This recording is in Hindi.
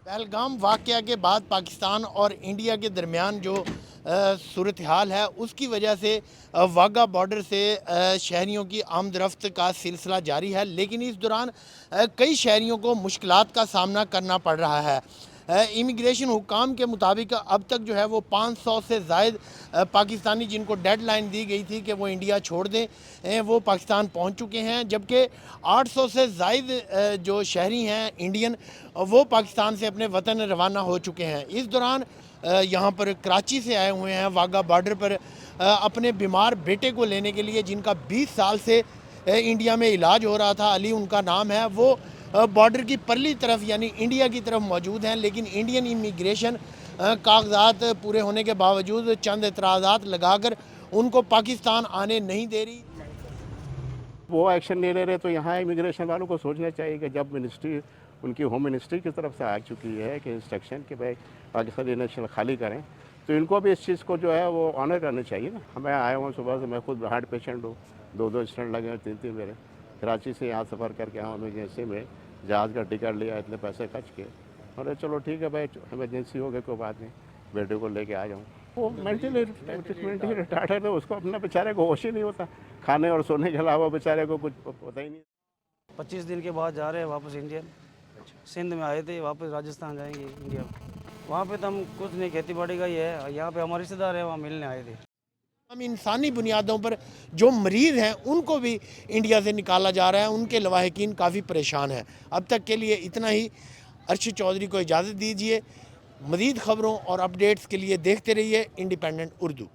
पहलगाम वाक़या के बाद पाकिस्तान और इंडिया के दरमियान जो सूरत हाल है उसकी वजह से वाघा बॉर्डर से शहरियों की आमदरफ्त का सिलसिला जारी है, लेकिन इस दौरान कई शहरियों को मुश्किलात का सामना करना पड़ रहा है। इमिग्रेशन हुकाम के मुताबिक अब तक जो है वो 500 से ज़ायद पाकिस्तानी जिनको डेडलाइन दी गई थी कि वो इंडिया छोड़ दें, वो पाकिस्तान पहुंच चुके हैं, जबकि 800 से ज़ायद जो शहरी हैं इंडियन वो पाकिस्तान से अपने वतन रवाना हो चुके हैं। इस दौरान यहाँ पर कराची से आए हुए हैं वाघा बॉर्डर पर अपने बीमार बेटे को लेने के लिए, जिनका 20 साल से इंडिया में इलाज हो रहा था। अली उनका नाम है। वो बॉर्डर की परली तरफ यानी इंडिया की तरफ मौजूद हैं, लेकिन इंडियन इमिग्रेशन कागजात पूरे होने के बावजूद चंद एतराज़ात लगाकर उनको पाकिस्तान आने नहीं दे रही। वो एक्शन नहीं ले रहे तो यहाँ इमिग्रेशन वालों को सोचना चाहिए कि जब मिनिस्ट्री उनकी होम मिनिस्ट्री की तरफ से आ चुकी है कि इंस्ट्रक्शन कि भाई पाकिस्तानी नेशनल खाली करें, तो इनको भी इस चीज़ को जो है वो ऑनर करना चाहिए ना। मैं आया हूँ सुबह से, मैं खुद हार्ट पेशेंट हूँ, 2 स्टंट लगे हैं, 3 मेरे। कराची से यहाँ सफ़र करके आऊँ इमरजेंसी में, जहाज़ का टिकट लिया, इतने पैसे खर्च किए। अरे चलो ठीक है भाई, इमरजेंसी हो गई कोई बात नहीं, बेटे को लेके आ जाऊँ। वो मेंटली रिटार्ड है, तो उसको अपना बेचारे को होश ही नहीं होता, खाने और सोने के अलावा बेचारे को कुछ पता ही नहीं। 25 दिन के बाद जा रहे हैं वापस इंडिया। सिंध में आए थे, वापस राजस्थान जाएंगे इंडिया। वहाँ पे तो हम कुछ नहीं, खेती बाड़ी का ही है। यहाँ पे हमारे रिश्तेदार है, वहाँ मिलने आए थे। हम इंसानी बुनियादों पर जो मरीज़ हैं उनको भी इंडिया से निकाला जा रहा है, उनके लवाहिकीन काफ़ी परेशान हैं। अब तक के लिए इतना ही। अर्शद चौधरी को इजाज़त दीजिए। मज़ीद ख़बरों और अपडेट्स के लिए देखते रहिए इंडिपेंडेंट उर्दू।